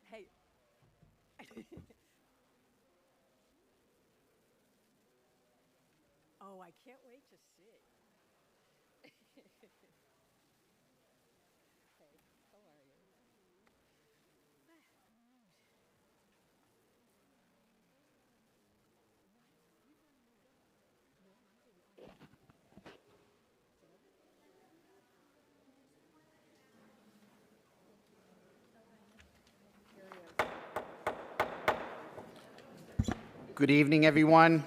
Hey. Oh, I can't wait to see. Hey, how are you? Good evening, everyone,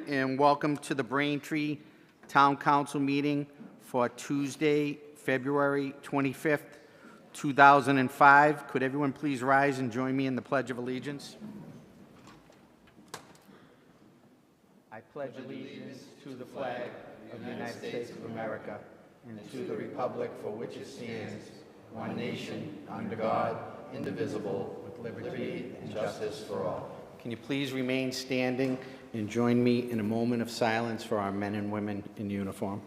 and welcome to the Braintree Town Council meeting for Tuesday, February 25th, 2005. Could everyone please rise and join me in the Pledge of Allegiance? I pledge allegiance to the flag of the United States of America and to the republic for which it stands, one nation, under God, indivisible, with liberty and justice for all. Can you please remain standing and join me in a moment of silence for our men and women in uniform?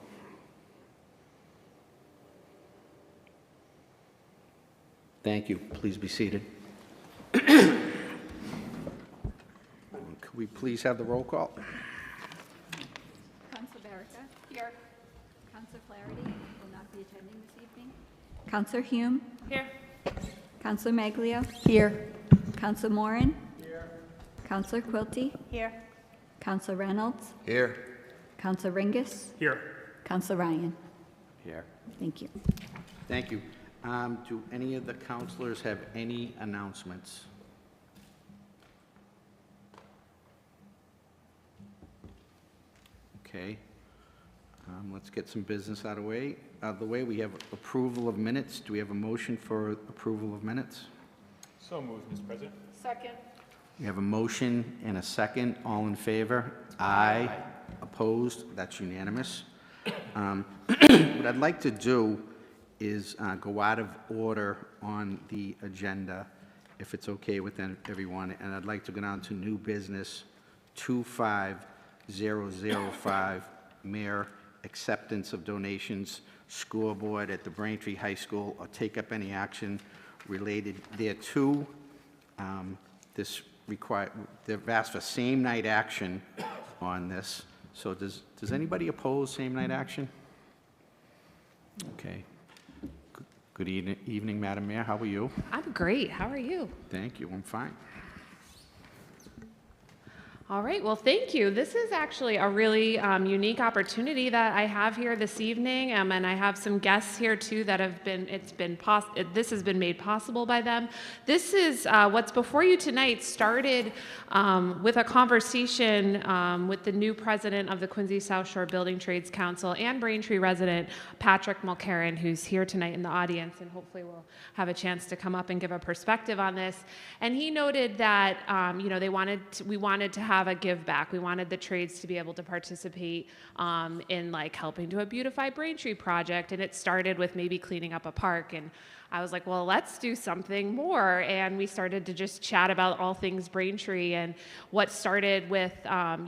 Thank you. Please be seated. Could we please have the roll call? Councilor Barrica? Here. Councilor Flaherty will not be attending this evening. Councilor Hume? Here. Councilor Maglio? Here. Councilor Moran? Here. Councilor Quilty? Here. Councilor Reynolds? Here. Councilor Ringus? Here. Councilor Ryan? Here. Thank you. Thank you. Do any of the councilors have any announcements? Okay. Let's get some business out of the way. We have approval of minutes. Do we have a motion for approval of minutes? So moved, Mr. President. Second. We have a motion and a second. All in favor? Aye. Opposed? That's unanimous. What I'd like to do is go out of order on the agenda, if it's okay with everyone, and I'd like to go down to new business 25005, Mayor acceptance of donations, scoreboard at the Braintree High School, or take up any action related thereto. They've asked for same night action on this. So does anybody oppose same night action? Okay. Good evening, Madam Mayor. How are you? I'm great. How are you? Thank you. I'm fine. All right. Well, thank you. This is actually a really unique opportunity that I have here this evening, and I have some guests here too that have been. This has been made possible by them. This is what's before you tonight. Started with a conversation with the new president of the Quincy South Shore Building Trades Council and Braintree resident Patrick Mulcairn, who's here tonight in the audience, and hopefully will have a chance to come up and give a perspective on this. And he noted that we wanted to have a give back. We wanted the trades to be able to participate in like helping to a beautify Braintree project, and it started with maybe cleaning up a park. And I was like, well, let's do something more. And we started to just chat about all things Braintree, and what started with,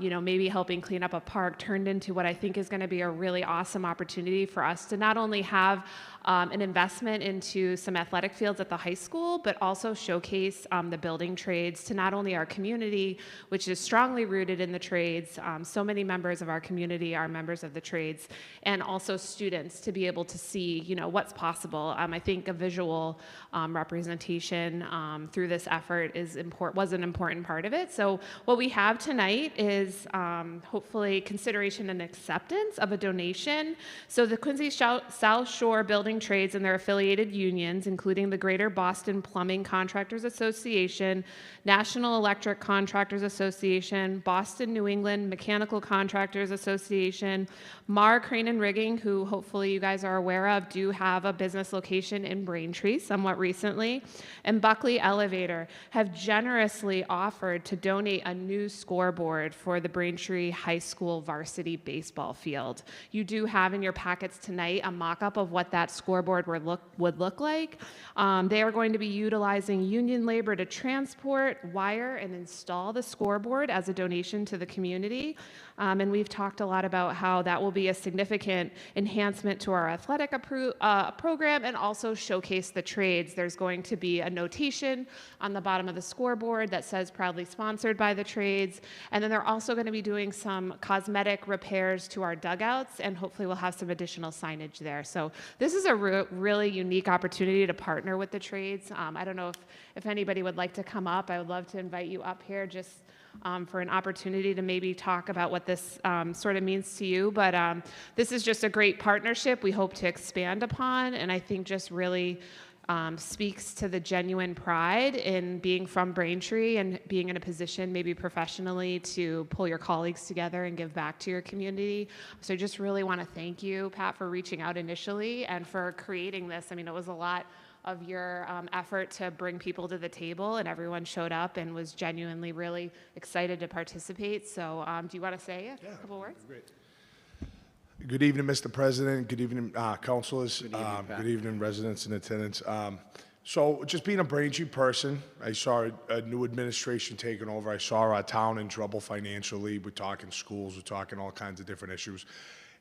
maybe helping clean up a park turned into what I think is going to be a really awesome opportunity for us to not only have an investment into some athletic fields at the high school, but also showcase the building trades to not only our community, which is strongly rooted in the trades. So many members of our community are members of the trades, and also students to be able to see, what's possible. I think a visual representation through this effort was an important part of it. So what we have tonight is hopefully consideration and acceptance of a donation. So the Quincy South Shore Building Trades and their affiliated unions, including the Greater Boston Plumbing Contractors Association, National Electric Contractors Association, Boston New England Mechanical Contractors Association, Marr Crane and Rigging, who hopefully you guys are aware of, do have a business location in Braintree somewhat recently, and Buckley Elevator have generously offered to donate a new scoreboard for the Braintree High School varsity baseball field. You do have in your packets tonight a mock-up of what that scoreboard would look like. They are going to be utilizing union labor to transport, wire, and install the scoreboard as a donation to the community. And we've talked a lot about how that will be a significant enhancement to our athletic program, and also showcase showcase the trades. There's going to be a notation on the bottom of the scoreboard that says proudly sponsored by the trades. And then they're also going to be doing some cosmetic repairs to our dugouts, and hopefully we'll have some additional signage there. So this is a really unique opportunity to partner with the trades. I don't know if anybody would like to come up. I would love to invite you up here just for an opportunity to maybe talk about what this sort of means to you. But this is just a great partnership we hope to expand upon, and I think just really speaks to the genuine pride in being from Braintree and being in a position maybe professionally to pull your colleagues together and give back to your community. So I just really want to thank you, Pat, for reaching out initially and for creating this. I mean, it was a lot of your effort to bring people to the table, and everyone showed up and was genuinely really excited to participate. So do you want to say a couple words? Great. Good evening, Mr. President. Good evening, councilors. Good evening, residents in attendance. So just being a Braintree person, I saw a new administration taking over. I saw our town in trouble financially. We're talking schools, we're talking all kinds of different issues.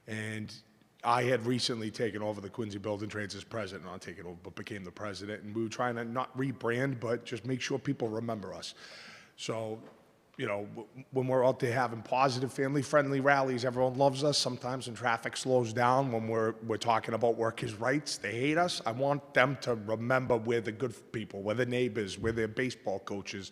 And I had recently taken over the Quincy Building Trades as president, not taken over, but became the president. And we were trying to not rebrand, but just make sure people remember us. So, you know, when we're out there having positive, family-friendly rallies, everyone loves us. Sometimes when traffic slows down, when we're talking about workers' rights, they hate us. I want them to remember we're the good people, we're the neighbors, we're their baseball coaches.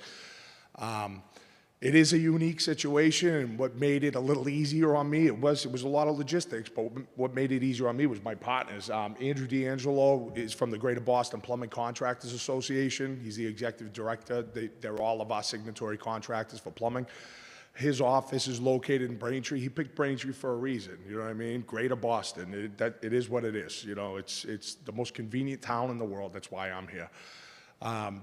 It is a unique situation, and what made it a little easier on me, it was a lot of logistics, but what made it easier on me was my partners. Andrew D'Angelo is from the Greater Boston Plumbing Contractors Association. He's the executive director. They're all of our signatory contractors for plumbing. His office is located in Braintree. He picked Braintree for a reason, you know what I mean? Greater Boston, it is what it is. You know, it's the most convenient town in the world. That's why I'm here.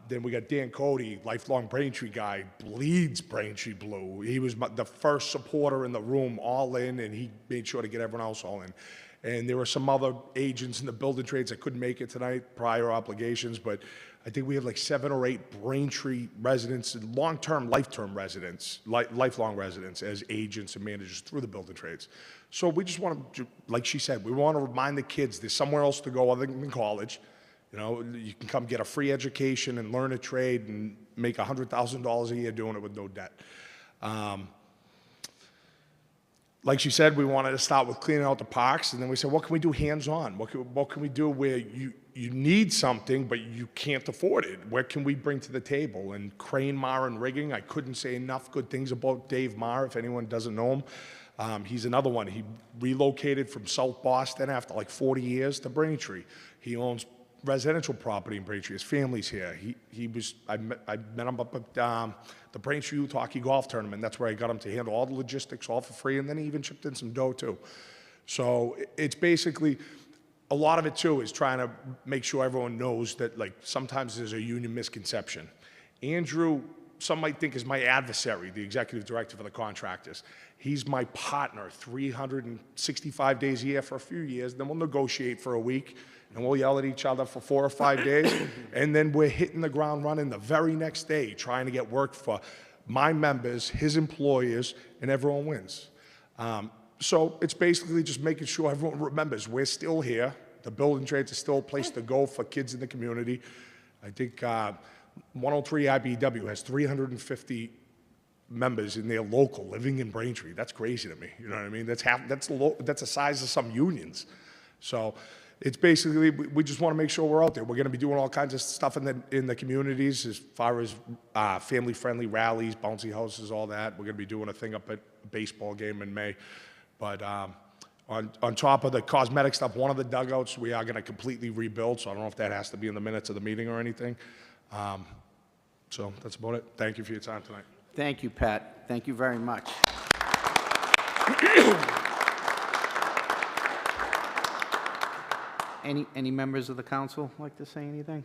Then we got Dan Cody, lifelong Braintree guy, bleeds Braintree blue. He was the first supporter in the room, all in, and he made sure to get everyone else all in. And there were some other agents in the building trades that couldn't make it tonight, prior obligations, but I think we have like 7 or 8 Braintree residents, long-term, lifelong residents as agents and managers through the building trades. So we just want to, like she said, we want to remind the kids there's somewhere else to go other than college. You know, you can come get a free education and learn a trade and make $100,000 a year doing it with no debt. Like she said, we wanted to start with cleaning out the parks, and then we said, what can we do hands-on? What can we do where you need something, but you can't afford it? What can we bring to the table? And crane, Mar, and rigging, I couldn't say enough good things about Dave Mar, if anyone doesn't know him. He's another one. He relocated from South Boston after like 40 years to Braintree. He owns residential property in Braintree. His family's here. I met him up at the Braintree Youth Hockey Golf Tournament. That's where I got him to handle all the logistics, all for free, and then he even chipped in some dough too. So it's basically, a lot of it too is trying to make sure everyone knows that, like, sometimes there's a union misconception. Andrew, some might think, is my adversary, the executive director for the contractors. He's my partner 365 days a year for a few years, then we'll negotiate for a week, and we'll yell at each other for 4 or 5 days, and then we're hitting the ground running the very next day, trying to get work for my members, his employers, and everyone wins. So it's basically just making sure everyone remembers we're still here. The building trades are still a place to go for kids in the community. I think 103 IBW has 350 members in their local living in Braintree. That's crazy to me. You know what I mean? That's the size of some unions. So it's basically, we just want to make sure we're out there. We're going to be doing all kinds of stuff in the communities as far as family-friendly rallies, bouncy houses, all that. We're going to be doing a thing up at a baseball game in May. But on top of the cosmetic stuff, one of the dugouts we are going to completely rebuild, so I don't know if that has to be in the minutes of the meeting or anything. So that's about it. Thank you for your time tonight. Thank you, Pat. Thank you very much. Any members of the council like to say anything?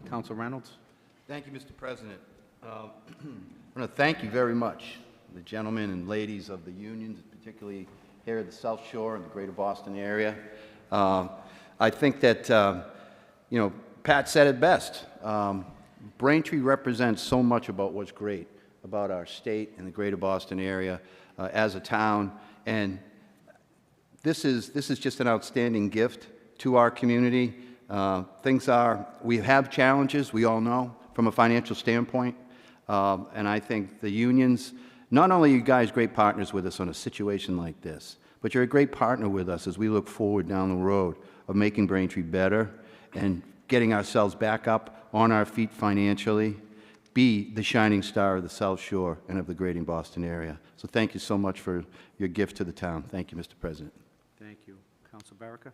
Council Reynolds? Thank you, Mr. President. I want to thank you very much, the gentlemen and ladies of the unions, particularly here at the South Shore and the Greater Boston area. I think that, Pat said it best. Braintree represents so much about what's great about our state and the Greater Boston area as a town, and this is just an outstanding gift to our community. We have challenges, we all know, from a financial standpoint. And I think the unions, not only are you guys great partners with us on a situation like this, but you're a great partner with us as we look forward down the road of making Braintree better and getting ourselves back up on our feet financially, be the shining star of the South Shore and of the greater Boston area. So thank you so much for your gift to the town. Thank you, Mr. President. Thank you. Council Baraka?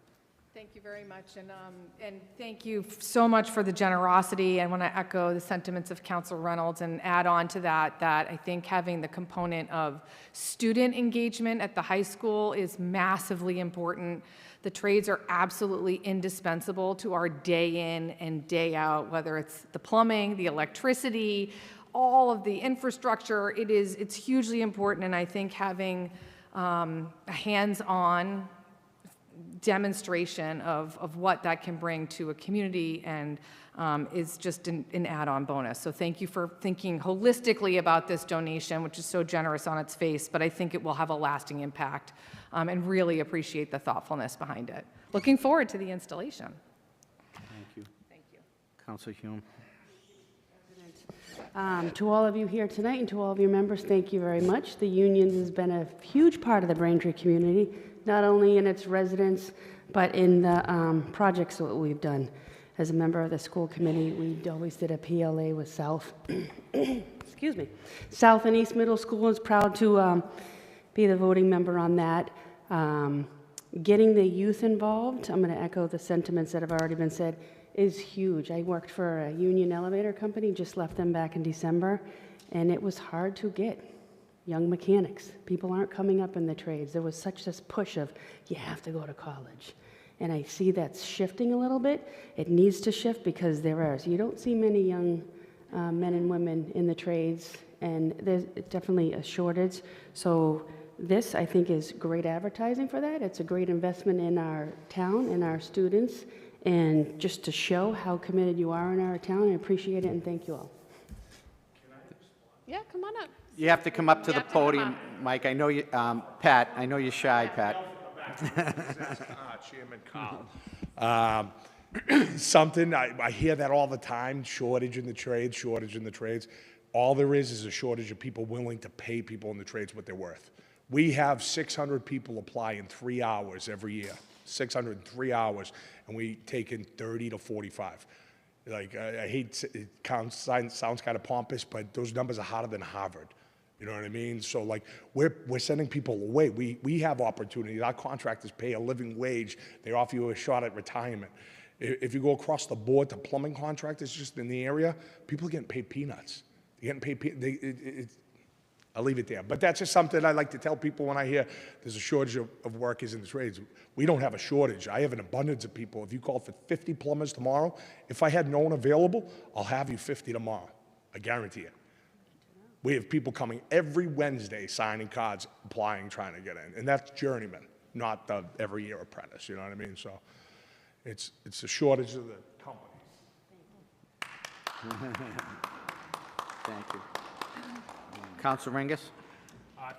Thank you very much, and thank you so much for the generosity. I want to echo the sentiments of Council Reynolds and add on to that, that I think having the component of student engagement at the high school is massively important. The trades are absolutely indispensable to our day in and day out, whether it's the plumbing, the electricity, all of the infrastructure. It's hugely important, and I think having a hands-on demonstration of what that can bring to a community and is just an add-on bonus. So thank you for thinking holistically about this donation, which is so generous on its face, but I think it will have a lasting impact, and really appreciate the thoughtfulness behind it. Looking forward to the installation. Thank you. Thank you. Council Hume? To all of you here tonight and to all of your members, thank you very much. The union has been a huge part of the Braintree community, not only in its residents, but in the projects that we've done. As a member of the school committee, we always did a PLA with South, excuse me, South and East Middle School. Is proud to be the voting member on that. Getting the youth involved, I'm going to echo the sentiments that have already been said, is huge. I worked for a union elevator company, just left them back in December, and it was hard to get young mechanics. People aren't coming up in the trades. There was such this push of, you have to go to college. And I see that's shifting a little bit. It needs to shift because you don't see many young men and women in the trades, and there's definitely a shortage. So this, I think, is great advertising for that. It's a great investment in our town and our students, and just to show how committed you are in our town. I appreciate it, and thank you all. Yeah, come on up. You have to come up to the have to come podium, up. Mike. I know you, Pat, I know you're shy, Pat. Chairman Carl. Something, I hear that all the time, shortage in the trades. All there is a shortage of people willing to pay people in the trades what they're worth. We have 600 people apply in 3 hours every year, 600 in 3 hours, and we take in 30 to 45. Like, I hate, sounds kind of pompous, but those numbers are harder than Harvard. You know what I mean? So, like, we're sending people away. We have opportunities. Our contractors pay a living wage. They offer you a shot at retirement. If you go across the board to plumbing contractors just in the area, people are getting paid peanuts. They're getting paid, I'll leave it there. But that's just something I like to tell people when I hear there's a shortage of workers in the trades. We don't have a shortage. I have an abundance of people. If you call for 50 plumbers tomorrow, if I had no one available, I'll have you 50 tomorrow. I guarantee it. We have people coming every Wednesday signing cards, applying, trying to get in. And that's journeyman, not the every year apprentice, you know what I mean? So it's a shortage of the companies. Thank you. Council Rengus?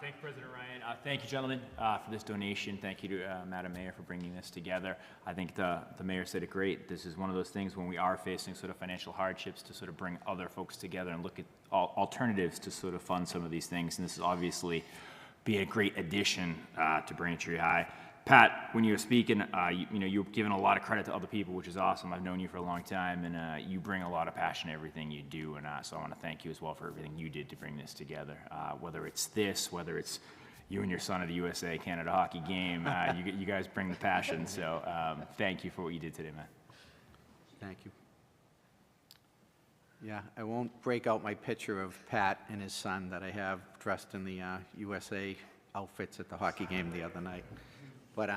Thank you, President Ryan. Thank you, gentlemen, for this donation. Thank you to Madam Mayor for bringing this together. I think the mayor said it great. This is one of those things when we are facing sort of financial hardships to sort of bring other folks together and look at alternatives to sort of fund some of these things. And this is obviously be a great addition to Braintree High. Pat, when you were speaking, you're giving a lot of credit to other people, which is awesome. I've known you for a long time, and you bring a lot of passion to everything you do, and so I want to thank you as well for everything you did to bring this together. Whether it's this, whether it's you and your son at the USA-Canada hockey game, you guys bring the passion, so thank you for what you did today, man. Thank you. Yeah, I won't break out my picture of Pat and his son that I have dressed in the USA outfits at the hockey game the other night. But,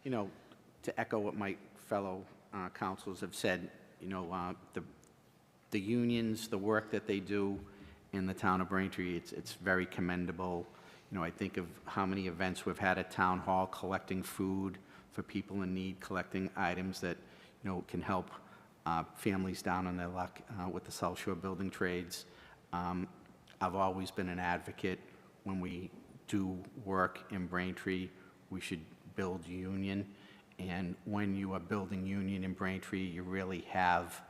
to echo what my fellow councilors have said, the unions, the work that they do in the town of Braintree, it's very commendable. I think of how many events we've had at Town Hall collecting food for people in need, collecting items that, can help families down on their luck with the South Shore building trades. I've always been an advocate when we do work in Braintree, we should build union, And when you are building Union in Braintree, you really have,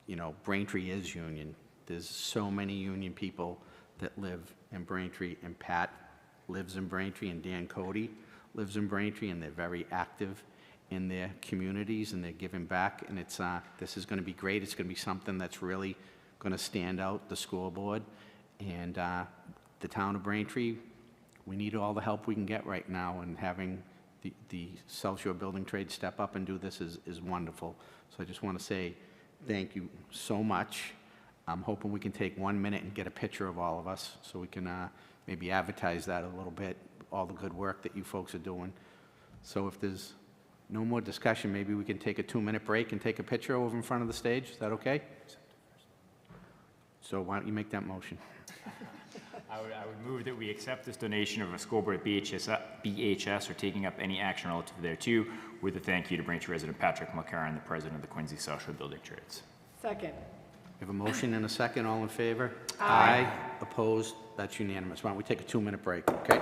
you know, Braintree is Union. There's so many Union people that live in Braintree, and Pat lives in Braintree, and Dan Cody lives in Braintree, and they're very active in their communities, and they're giving back, and it's, this is gonna be great. It's gonna be something that's really gonna stand out, the school board, and the town of Braintree. We need all the help we can get right now, and having the South Shore Building Trade step up and do this is wonderful. So I just want to say thank you so much. I'm hoping we can take 1 minute and get a picture of all of us so we can maybe advertise that a little bit, all the good work that you folks are doing. So if there's no more discussion, maybe we can take a 2-minute break and take a picture over in front of the stage. Is that okay? So why don't you make that motion? I would move that we accept this donation of a scoreboard at BHS or taking up any action relative thereto, with a thank you to Braintree resident Patrick McCarron, the president of the Quincy South Shore Building Trades. Second. We have a motion and a second. All in favor? Aye. Opposed? That's unanimous. Why don't we take a 2-minute break, okay?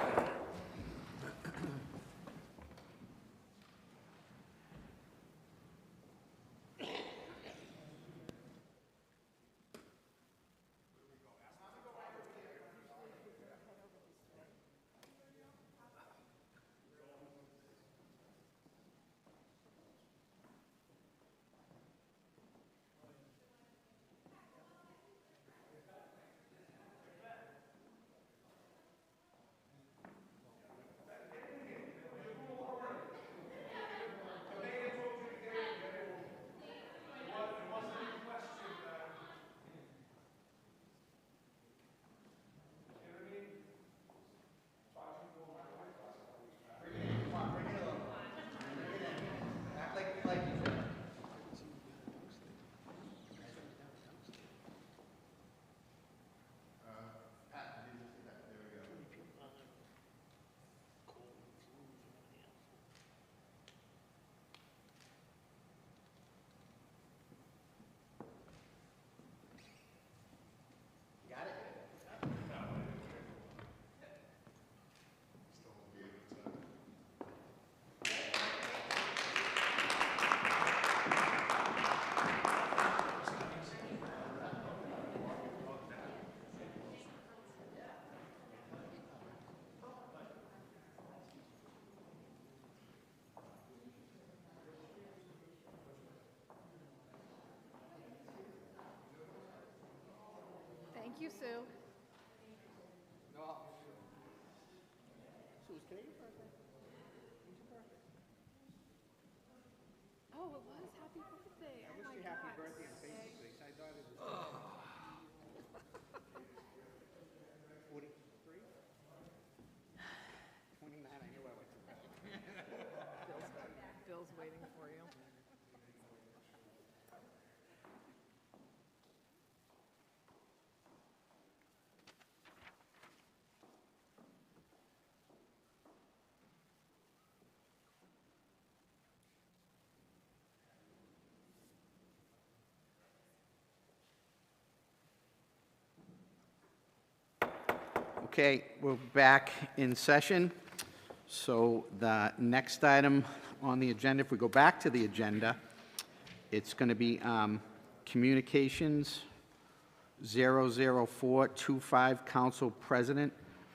Thank you, Sue. Oh, it was. Happy birthday. I wish you happy birthday on Facebook. I thought it was... 43? 29, I knew I was. Bill's waiting for you. Okay, we're back in session. So the next item on the agenda, if we go back to the agenda, it's going to be Communications 00425, Council President,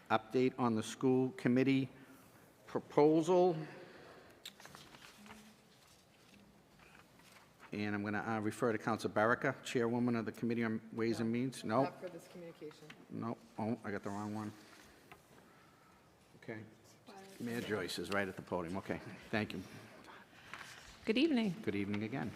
update on the school committee proposal. And I'm going to refer to Council Baraka, Chairwoman of the Committee on Ways and Means. No? Not for this communication. No, oh, I got the wrong one. Okay. Mayor Joyce is right at the podium. Okay, thank you. Good evening. Good evening again.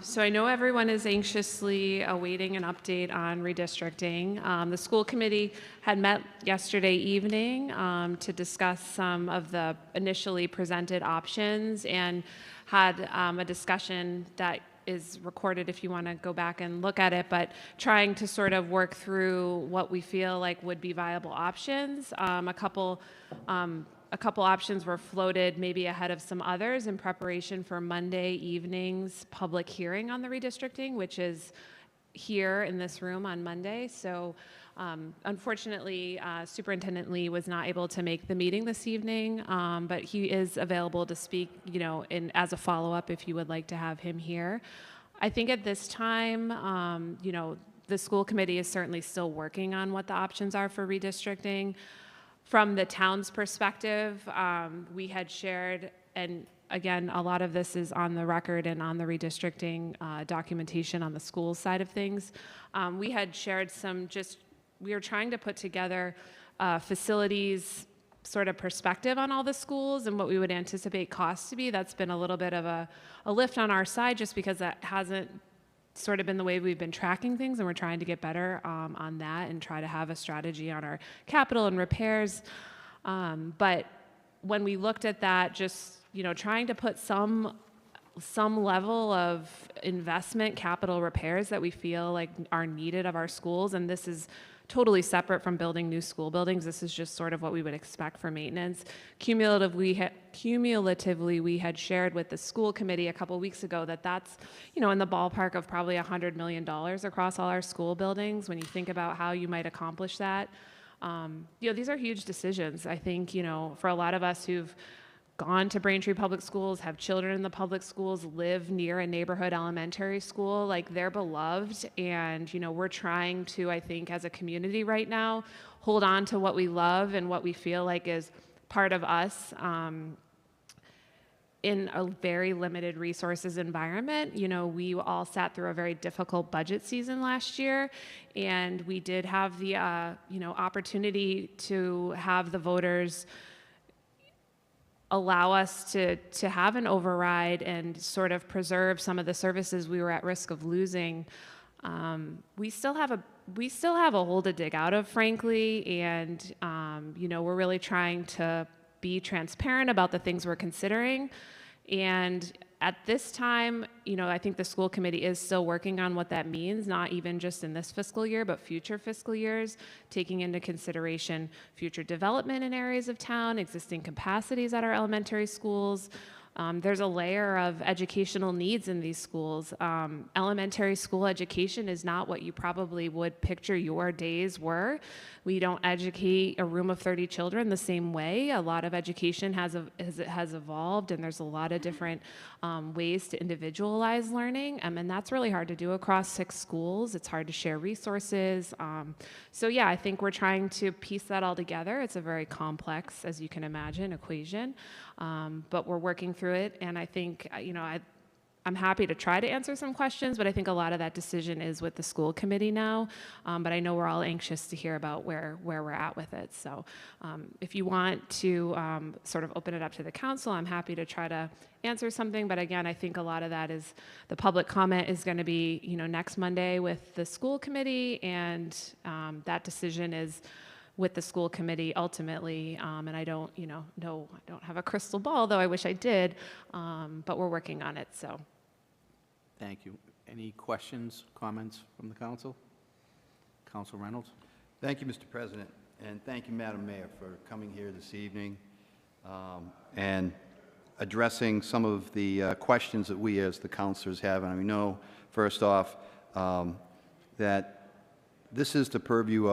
So I know everyone is anxiously awaiting an update on redistricting. The school committee had met yesterday evening to discuss some of the initially presented options and had a discussion that is recorded if you want to go back and look at it, but trying to sort of work through what we feel like would be viable options. A couple options were floated maybe ahead of some others in preparation for Monday evening's public hearing on the redistricting, which is here in this room on Monday. So unfortunately, Superintendent Lee was not able to make the meeting this evening, but he is available to speak, as a follow-up if you would like to have him here. I think at this time, the school committee is certainly still working on what the options are for redistricting. From the town's perspective, we had shared, and again, a lot of this is on the record and on the redistricting documentation on the school side of things. We had shared we were trying to put together facilities sort of perspective on all the schools and what we would anticipate costs to be. That's been a little bit of a lift on our side just because that hasn't sort of been the way we've been tracking things, and we're trying to get better on that and try to have a strategy on our capital and repairs. But when we looked at that, just trying to put some level of investment capital repairs that we feel like are needed of our schools, and this is totally separate from building new school buildings. This is just sort of what we would expect for maintenance. Cumulatively, we had shared with the school committee a couple weeks ago that that's, in the ballpark of probably $100 million across all our school buildings. When you think about how you might accomplish that, these are huge decisions. I think, for a lot of us who've gone to Braintree Public Schools, have children in the public schools, live near a neighborhood elementary school, like they're beloved. And, we're trying to, I think, as a community right now, hold on to what we love and what we feel like is part of us in a very limited resources environment. We all sat through a very difficult budget season last year, and we did have the, opportunity to have the voters allow us to have an override and sort of preserve some of the services we were at risk of losing. We still have a hole to dig out of, frankly, and we're really trying to be transparent about the things we're considering. And at this time, I think the school committee is still working on what that means, not even just in this fiscal year, but future fiscal years, taking into consideration future development in areas of town, existing capacities at our elementary schools. There's a layer of educational needs in these schools. Elementary school education is not what you probably would picture your days were. We don't educate a room of 30 children the same way. A lot of education has evolved, and there's a lot of different ways to individualize learning, and that's really hard to do across 6 schools. It's hard to share resources. So yeah, I think we're trying to piece that all together. It's a very complex, as you can imagine, equation, but we're working through it, and I think, I'm happy to try to answer some questions, but I think a lot of that decision is with the school committee now. But I know we're all anxious to hear about where we're at with it. So if you want to sort of open it up to the council, I'm happy to try to answer something. But again, I think a lot of that is the public comment is going to be, next Monday with the school committee, and that decision is with the school committee ultimately, and I don't, I don't have a crystal ball, though I wish I did, but we're working on it, so. Thank you. Any questions, comments from the council? Council Reynolds? Thank you, Mr. President, and thank you, Madam Mayor, for coming here this evening and addressing some of the questions that we as the councilors have. And we know, first off, that this issue is the purview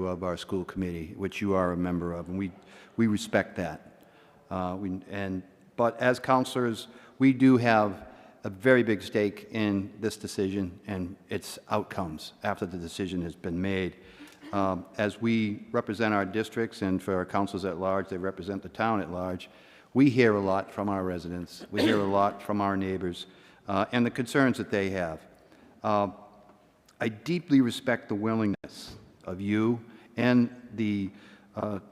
of our school committee, which you are a member of, and we respect that. But as councilors, we do have a very big stake in this decision and its outcomes after the decision has been made. As we represent our districts, and for our councils at large, they represent the town at large, we hear a lot from our residents. We hear a lot from our neighbors and the concerns that they have. I deeply respect the willingness of you and the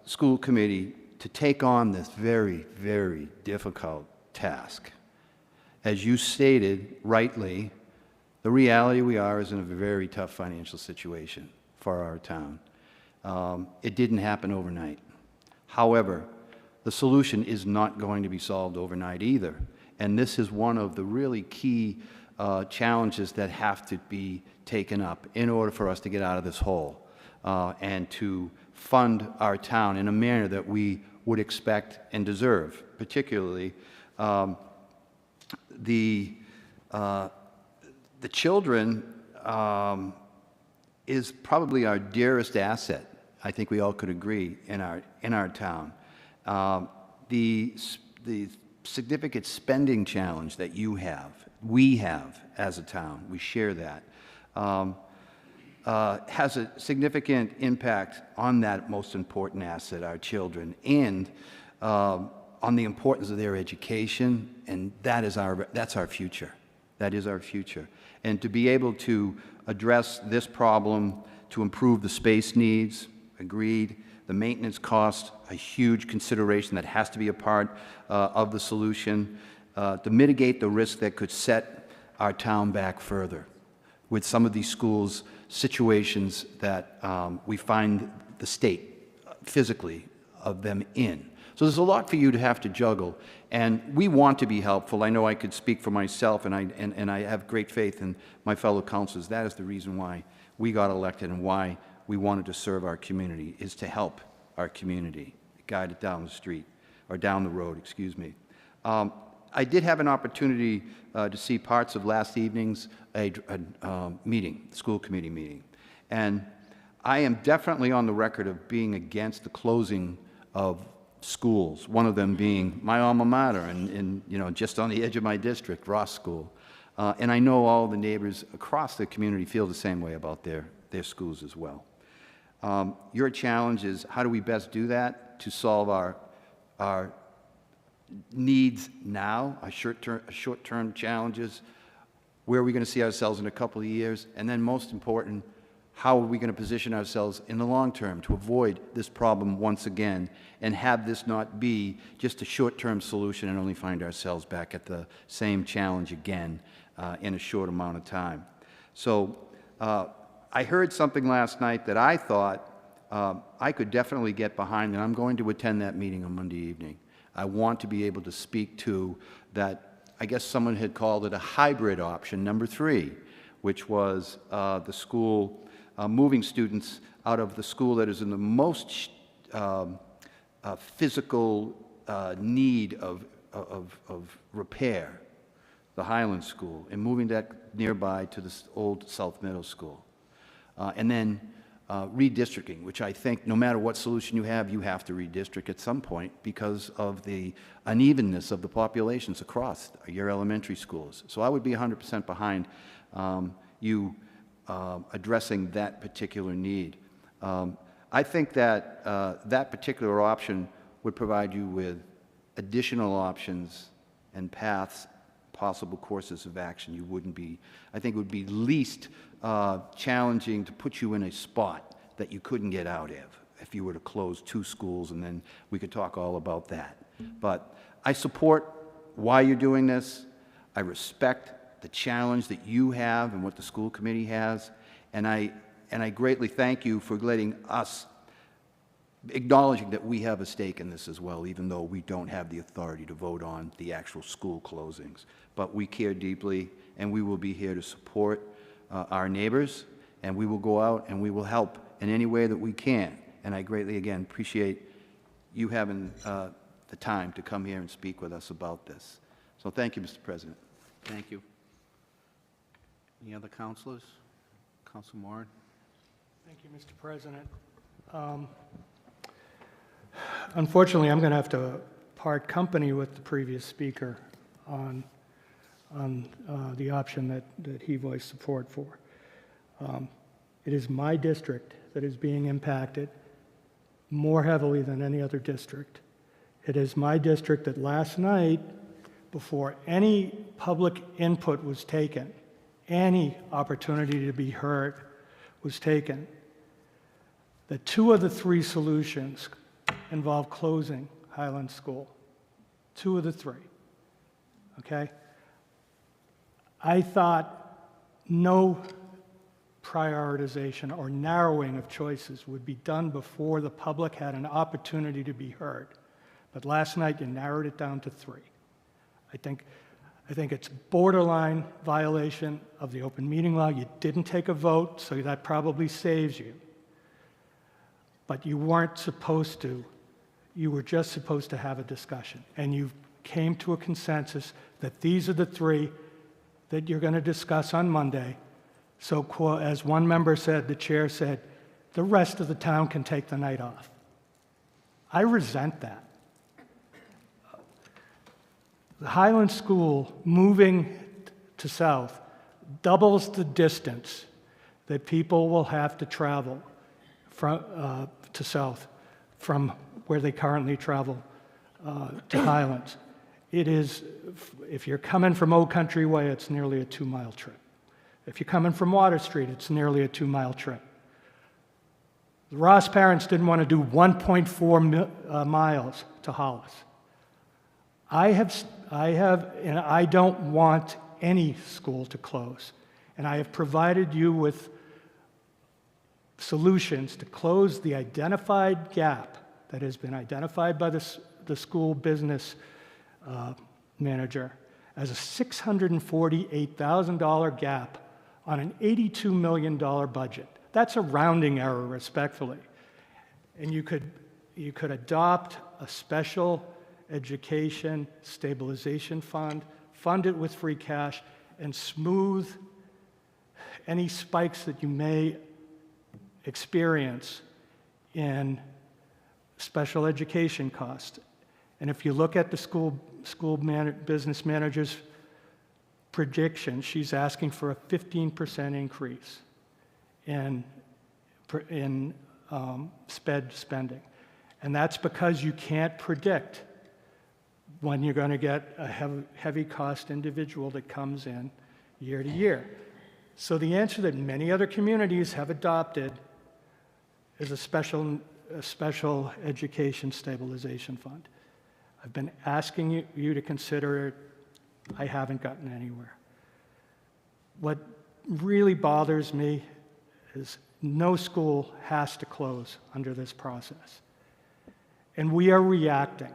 school committee to take on this very, very difficult task. As you stated rightly, the reality we are is in a very tough financial situation for our town. It didn't happen overnight. However, the solution is not going to be solved overnight either. And this is one of the really key challenges that have to be taken up in order for us to get out of this hole and to fund our town in a manner that we would expect and deserve, particularly the children is probably our dearest asset. I think we all could agree in our town. The significant spending challenge that we have as a town, we share that, has a significant impact on that most important asset, our children, and on the importance of their education, and that's our future. That is our future. And to be able to address this problem, to improve the space needs, agreed. The maintenance cost, a huge consideration that has to be a part of the solution, to mitigate the risk that could set our town back further with some of these schools' situations that we find the state physically of them in. So there's a lot for you to have to juggle, and we want to be helpful. I know I could speak for myself, and I have great faith in my fellow councilors. That is the reason why we got elected and why we wanted to serve our community, is to help our community, guide it down the street, or down the road, excuse me. I did have an opportunity to see parts of last evening's meeting, school committee meeting, and I am definitely on the record of being against the closing of schools, one of them being my alma mater and just on the edge of my district, Ross School. And I know all the neighbors across the community feel the same way about their schools as well. Your challenge is, how do we best do that to solve our needs now, our short-term challenges? Where are we going to see ourselves in a couple of years? And then most important, how are we going to position ourselves in the long term to avoid this problem once again and have this not be just a short-term solution and only find ourselves back at the same challenge again in a short amount of time? So I heard something last night that I thought I could definitely get behind, and I'm going to attend that meeting on Monday evening. I want to be able to speak to that. I guess someone had called it a hybrid option, number 3, which was the school moving students out of the school that is in the most physical need of repair, the Highland School, and moving that nearby to the old South Middle School. And then redistricting, which I think no matter what solution you have to redistrict at some point because of the unevenness of the populations across your elementary schools. So I would be 100% behind you addressing that particular need. I think that that particular option would provide you with additional options and paths, possible courses of action. You wouldn't be, I think it would be least challenging to put you in a spot that you couldn't get out of if you were to close 2 schools, and then we could talk all about that. But I support why you're doing this. I respect the challenge that you have and what the school committee has, and I greatly thank you for letting us, acknowledging that we have a stake in this as well, even though we don't have the authority to vote on the actual school closings. But we care deeply, and we will be here to support our neighbors, and we will go out and we will help in any way that we can. And I greatly, again, appreciate you having the time to come here and speak with us about this. So thank you, Mr. President. Thank you. Any other councilors? Councilor Moran? Thank you, Mr. President. Unfortunately, I'm going to have to part company with the previous speaker on the option that he voiced support for. It is my district that is being impacted more heavily than any other district. It is my district that last night, before any public input was taken, any opportunity to be heard was taken, that 2 of the 3 solutions involve closing Highland School. 2 of the 3, okay? I thought no prioritization or narrowing of choices would be done before the public had an opportunity to be heard. But last night you narrowed it down to 3. I think it's borderline violation of the open meeting law. You didn't take a vote, so that probably saves you. But you weren't supposed to. You were just supposed to have a discussion. And you came to a consensus that these are the 3 that you're going to discuss on Monday So, as one member said, the chair said, the rest of the town can take the night off. I resent that. The Highland School moving to south doubles the distance that people will have to travel to south from where they currently travel to Highlands. It is, if you're coming from Old Country Way, it's nearly a 2-mile trip. If you're coming from Water Street, it's nearly a 2-mile trip. The Ross parents didn't want to do 1.4 miles to Hollis. I have, and I don't want any school to close. And I have provided you with solutions to close the identified gap that has been identified by the school business manager as a $648,000 gap on an $82 million budget. That's a rounding error, respectfully. And you could adopt a special education stabilization fund, fund it with free cash, and smooth any spikes that you may experience in special education costs. And if you look at the business manager's prediction, she's asking for a 15% increase in SPED spending. And that's because you can't predict when you're going to get a heavy cost individual that comes in year to year. So the answer that many other communities have adopted is a special education stabilization fund. I've been asking you to consider it. I haven't gotten anywhere. What really bothers me is no school has to close under this process. And we are reacting.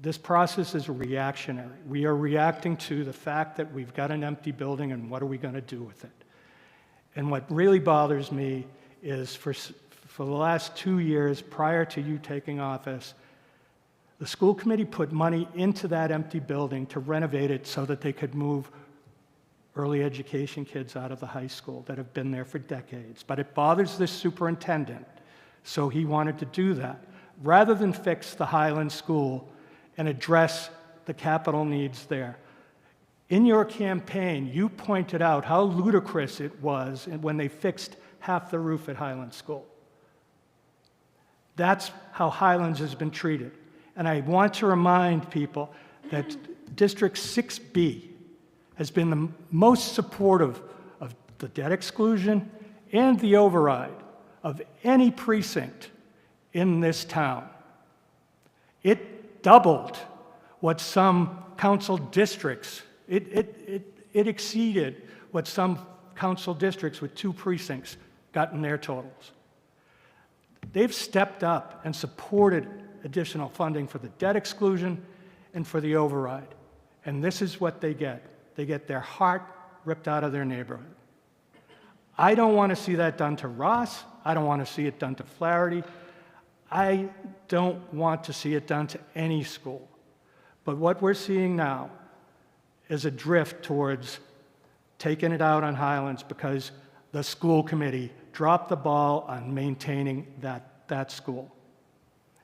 This process is reactionary. We are reacting to the fact that we've got an empty building and what are we going to do with it? And what really bothers me is for the last 2 years prior to you taking office, the school committee put money into that empty building to renovate it so that they could move early education kids out of the high school that have been there for decades. But it bothers this superintendent, so he wanted to do that. Rather than fix the Highland School and address the capital needs there. In your campaign, you pointed out how ludicrous it was when they fixed half the roof at Highland School. That's how Highlands has been treated. And I want to remind people that District 6B has been the most supportive of the debt exclusion and the override of any precinct in this town. It doubled what some council districts, it exceeded what some council districts with 2 precincts got in their totals. They've stepped up and supported additional funding for the debt exclusion and for the override. And this is what they get. They get their heart ripped out of their neighborhood. I don't want to see that done to Ross. I don't want to see it done to Flaherty. I don't want to see it done to any school. But what we're seeing now is a drift towards taking it out on Highlands because the school committee dropped the ball on maintaining that school.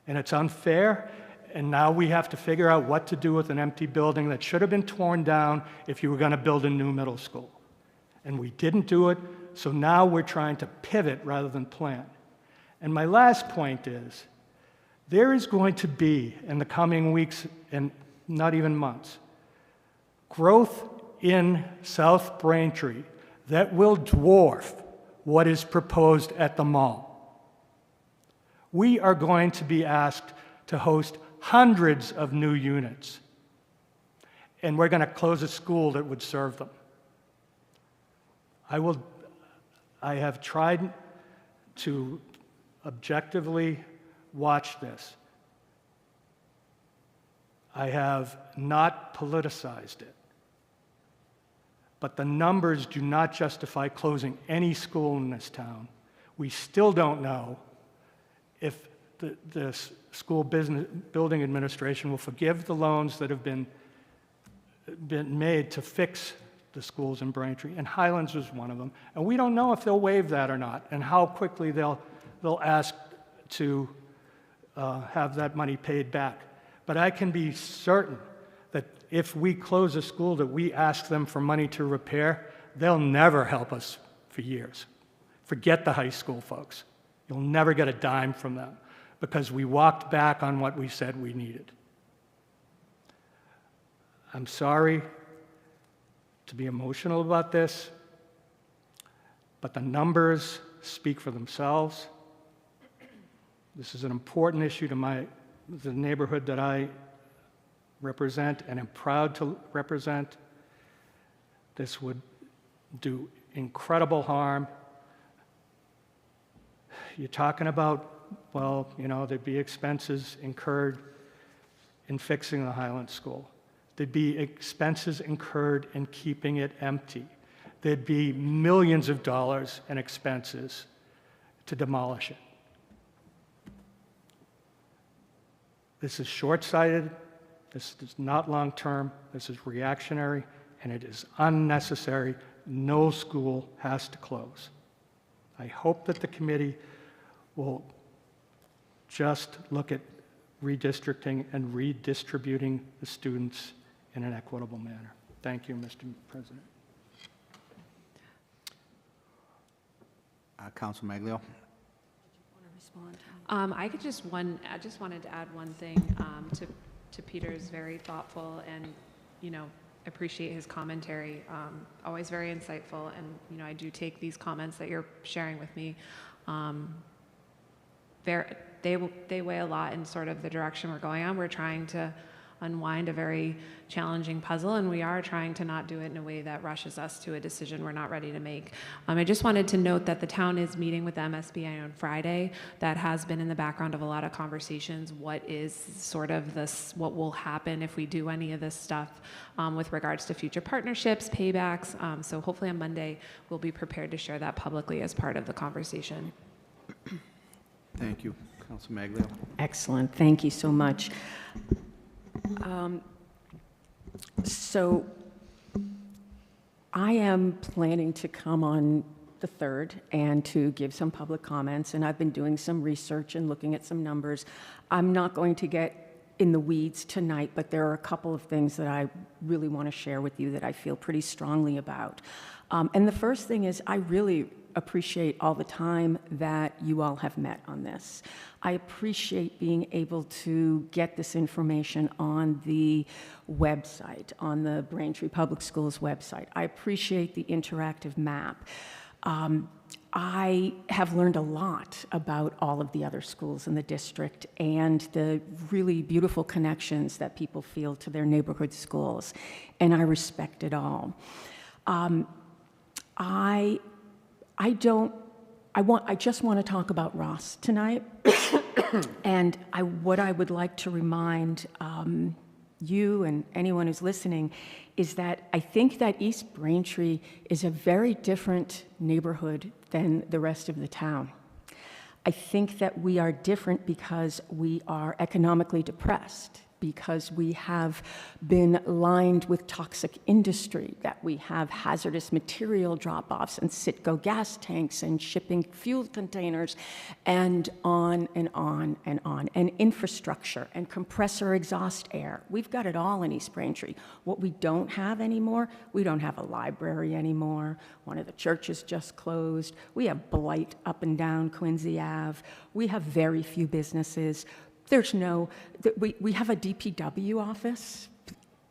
And it's unfair, and now we have to figure out what to do with an empty building that should have been torn down if you were going to build a new middle school. And we didn't do it, so now we're trying to pivot rather than plan. And my last point is, there is going to be, in the coming weeks and not even months, growth in South Braintree that will dwarf what is proposed at the mall. We are going to be asked to host hundreds of new units, and we're going to close a school that would serve them. I have tried to objectively watch this. I have not politicized it. But the numbers do not justify closing any school in this town. We still don't know if the school building administration will forgive the loans that have been made to fix the schools in Braintree, and Highlands was one of them. And we don't know if they'll waive that or not, and how quickly they'll ask to have that money paid back. But I can be certain that if we close a school that we ask them for money to repair, they'll never help us for years. Forget the high school folks. You'll never get a dime from them because we walked back on what we said we needed. I'm sorry to be emotional about this, but the numbers speak for themselves. This is an important issue to the neighborhood that I represent and am proud to represent. This would do incredible harm. You're talking about, well, you know, there'd be expenses incurred in fixing the Highland School. There'd be expenses incurred in keeping it empty. There'd be millions of dollars in expenses to demolish it. This is short-sighted, this is not long-term, this is reactionary, and it is unnecessary. No school has to close. I hope that the committee will just look at redistricting and redistributing the students in an equitable manner. Thank you, Mr. President. Council Maglio. I just wanted to add one thing to Peter's very thoughtful and, you know, appreciate his commentary. Always very insightful, and you know, I do take these comments that you're sharing with me. They weigh a lot in sort of the direction we're going on. We're trying to unwind a very challenging puzzle, and we are trying to not do it in a way that rushes us to a decision we're not ready to make. I just wanted to note that the town is meeting with MSBA on Friday. That has been in the background of a lot of conversations. What is sort of this, what will happen if we do any of this stuff with regards to future partnerships, paybacks. So hopefully on Monday, we'll be prepared to share that publicly as part of the conversation. Thank you. Council Maglio. Excellent. Thank you so much. So I am planning to come on the 3rd and to give some public comments, and I've been doing some research and looking at some numbers. I'm not going to get in the weeds tonight, but there are a couple of things that I really want to share with you that I feel pretty strongly about. And the first thing is I really appreciate all the time that you all have met on this. I appreciate being able to get this information on the website, on the Braintree Public Schools website. I appreciate the interactive map. I have learned a lot about all of the other schools in the district and the really beautiful connections that people feel to their neighborhood schools, and I respect it all. I just want to talk about Ross tonight. And what I would like to remind you and anyone who's listening is that I think that East Braintree is a very different neighborhood than the rest of the town. I think that we are different because we are economically depressed, because we have been lined with toxic industry, that we have hazardous material drop-offs and Citgo gas tanks and shipping fuel containers, and on and on and on, and infrastructure and compressor exhaust air. We've got it all in East Braintree. What we don't have anymore, we don't have a library anymore. One of the churches just closed. We have blight up and down Quincy Ave. We have very few businesses. We have a DPW office,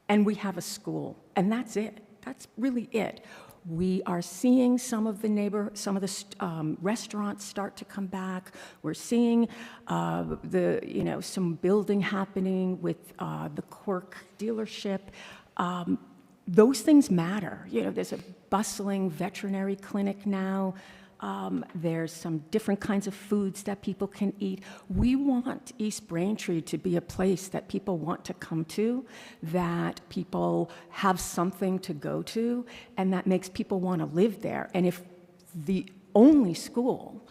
and we have a school, and that's it. That's really it. We are seeing some of the restaurants start to come back. We're seeing some building happening with the Quirk dealership. Those things matter. You know, there's a bustling veterinary clinic now. There's some different kinds of foods that people can eat. We want East Braintree to be a place that people want to come to, that people have something to go to, and that makes people want to live there. And if the only school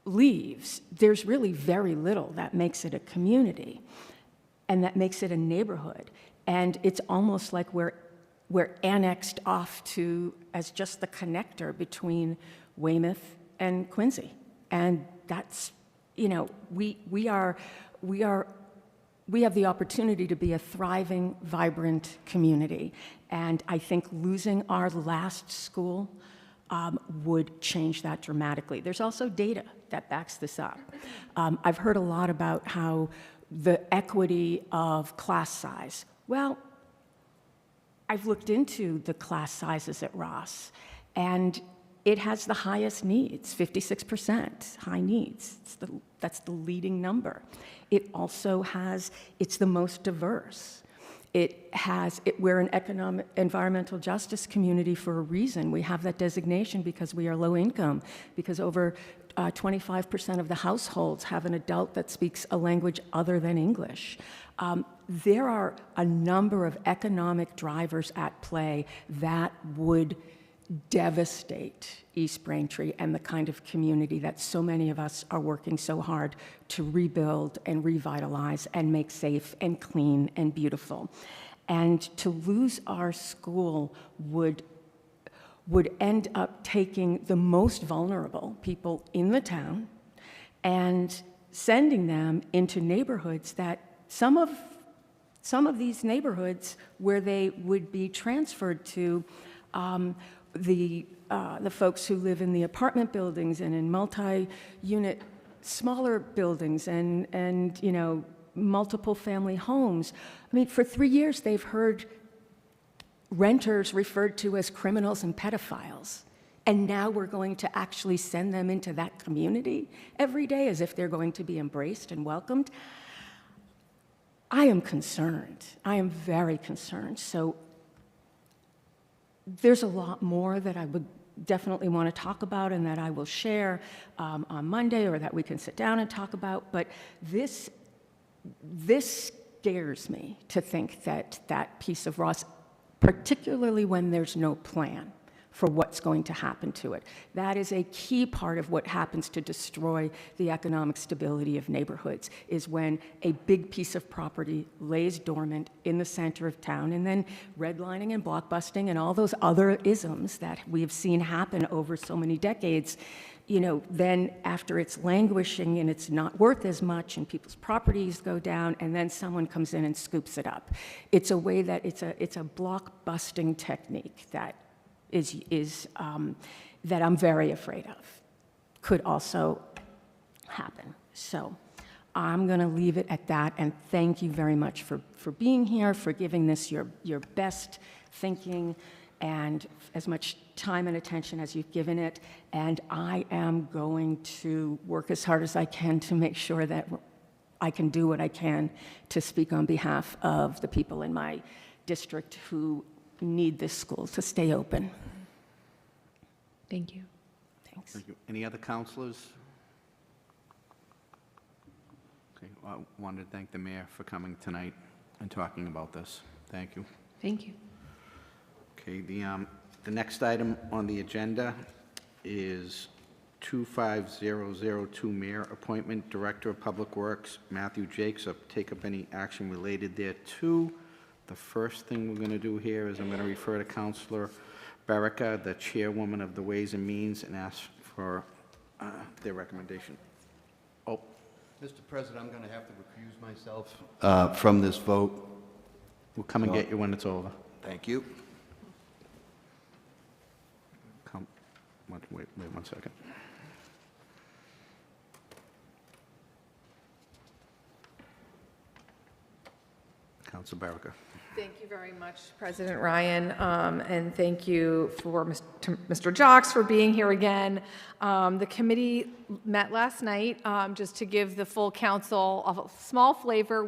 leaves, there's really very little that makes it a community and that makes it a neighborhood. And it's almost like we're we're annexed off to as just the connector between Weymouth and Quincy. And that's, you know, we have the opportunity to be a thriving, vibrant community. And I think losing our last school would change that dramatically. There's also data that backs this up. I've heard a lot about how the equity of class size. Well, I've looked into the class sizes at Ross, and it has the highest needs, 56%, high needs. That's the leading number. It also has, it's the most diverse. We're an environmental justice community for a reason. We have that designation because we are low income, because over 25% of the households have an adult that speaks a language other than English. There are a number of economic drivers at play that would devastate East Braintree and the kind of community that so many of us are working so hard to rebuild and revitalize and make safe and clean and beautiful. And to lose our school would end up taking the most vulnerable people in the town and sending them into neighborhoods that some of these neighborhoods where they would be transferred to, the folks who live in the apartment buildings and in multi-unit smaller buildings and you know, multiple family homes. I mean, for 3 years they've heard renters referred to as criminals and pedophiles. And now we're going to actually send them into that community every day as if they're going to be embraced and welcomed. I am concerned. I am very concerned. So there's a lot more that I would definitely want to talk about and that I will share on Monday, or that we can sit down and talk about. But this scares me to think that that piece of Ross, particularly when there's no plan for what's going to happen to it. That is a key part of what happens to destroy the economic stability of neighborhoods, is when a big piece of property lays dormant in the center of town, and then redlining and blockbusting and all those other isms that we have seen happen over so many decades, you know, then after it's languishing and it's not worth as much and people's properties go down, and then someone comes in and scoops it up. It's a way that it's a blockbusting technique that that I'm very afraid of, could also happen. So I'm going to leave it at that, and thank you very much for being here, for giving this your best thinking and as much time and attention as you've given it. And I am going to work as hard as I can to make sure that I can do what I can to speak on behalf of the people in my district who need this school to stay open. Thank you. Thanks. Thank you. Any other counselors? Okay, well, I wanted to thank the mayor for coming tonight and talking about this. Thank you. Thank you. Okay, the next item on the agenda is 25002 Mayor Appointment, Director of Public Works, Matthew Jakes. Take up any action related thereto. The first thing we're going to do here is I'm going to refer to Councilor Baraka, the Chairwoman of the Ways and Means, and ask for their recommendation. Oh, Mr. President, I'm going to have to recuse myself from this vote. we'll come and get you when it's over. Thank you. Come, wait 1 second. Councilor Baraka. Thank you very much, President Ryan, and thank you for Mr. Jocks for being here again. The committee met last night. Just to give the full council a small flavor,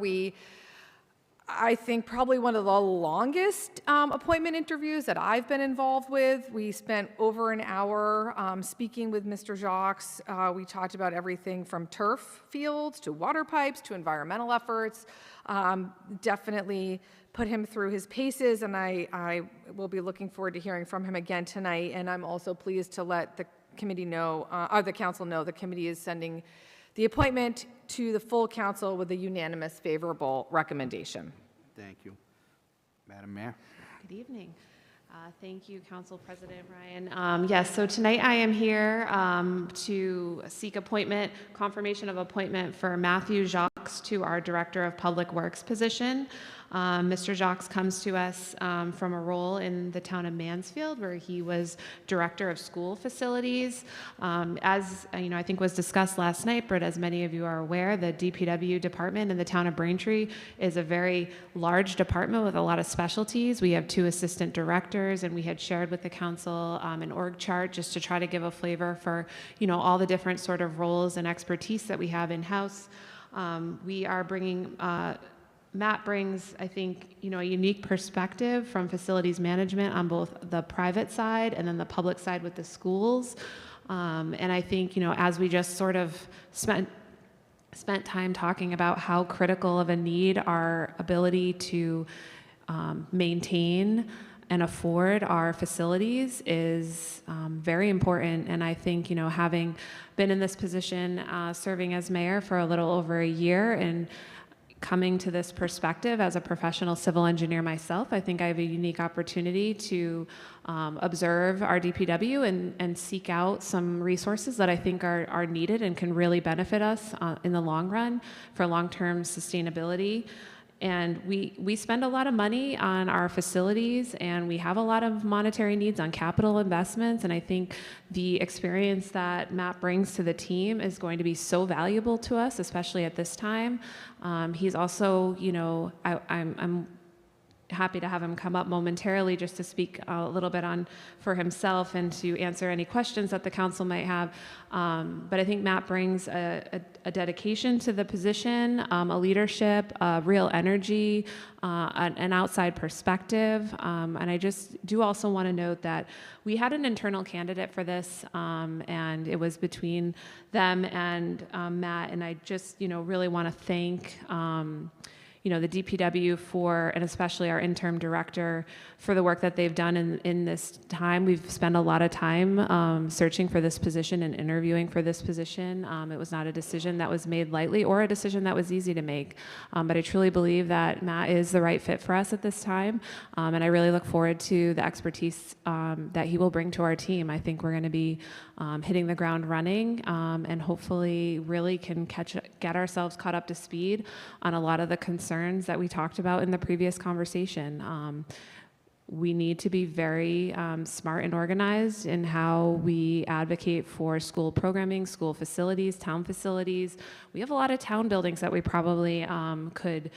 I think probably one of the longest appointment interviews that I've been involved with. We spent over an hour speaking with Mr. Jocks. We talked about everything from turf fields to water pipes to environmental efforts. Definitely put him through his paces, and I will be looking forward to hearing from him again tonight. And I'm also pleased to let the committee know, or the council know, the committee is sending the appointment to the full council with a unanimous favorable recommendation. Thank you. Madam Mayor? Good evening. Thank you, Council President Ryan. Yes, so tonight I am here to seek confirmation of appointment for Matthew Jacques to our Director of Public Works position. Mr. Jacques comes to us from a role in the town of Mansfield where he was Director of School Facilities. As you know, I think was discussed last night, but as many of you are aware, the DPW department in the town of Braintree is a very large department with a lot of specialties. We have 2 assistant directors, and we had shared with the council an org chart just to try to give a flavor for, you know, all the different sort of roles and expertise that we have in-house. We are bringing Matt brings, I think, you know, a unique perspective from facilities management on both the private side and then the public side with the schools. And I think, you know, as we just sort of spent time talking about how critical of a need our ability to maintain and afford our facilities is very important. And I think, you know, having been in this position, serving as mayor for a little over a year and coming to this perspective as a professional civil engineer myself, I think I have a unique opportunity to observe our DPW and seek out some resources that I think are needed and can really benefit us in the long run for long-term sustainability. And we spend a lot of money on our facilities, and we have a lot of monetary needs on capital investments. And I think the experience that Matt brings to the team is going to be so valuable to us, especially at this time. He's also, you know, I'm happy to have him come up momentarily just to speak a little bit on for himself and to answer any questions that the council might have. But I think Matt brings a dedication to the position, a leadership, a real energy, an outside perspective. And I just do also want to note that we had an internal candidate for this, and it was between them and Matt. And I just, you know, really want to thank you know, the DPW for, and especially our interim director, for the work that they've done in this time. We've spent a lot of time searching for this position and interviewing for this position. It was not a decision that was made lightly or a decision that was easy to make. But I truly believe that Matt is the right fit for us at this time. And I really look forward to the expertise that he will bring to our team. I think we're going to be hitting the ground running and hopefully really can get ourselves caught up to speed on a lot of the concerns that we talked about in the previous conversation. We need to be very smart and organized in how we advocate for school programming, school facilities, town facilities. We have a lot of town buildings that we probably could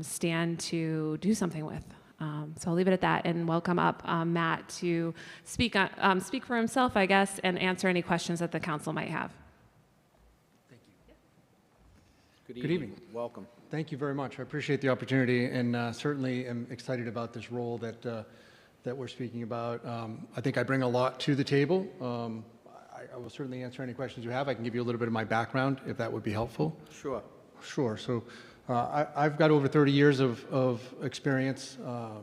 stand to do something with. So I'll leave it at that and welcome up Matt to speak for himself, I guess, and answer any questions that the council might have. Good evening. Welcome. Thank you very much. I appreciate the opportunity, and certainly am excited about this role that we're speaking about. I think I bring a lot to the table. I will certainly answer any questions you have. I can give you a little bit of my background, if that would be helpful. Sure. Sure. So I've got over 30 years of experience,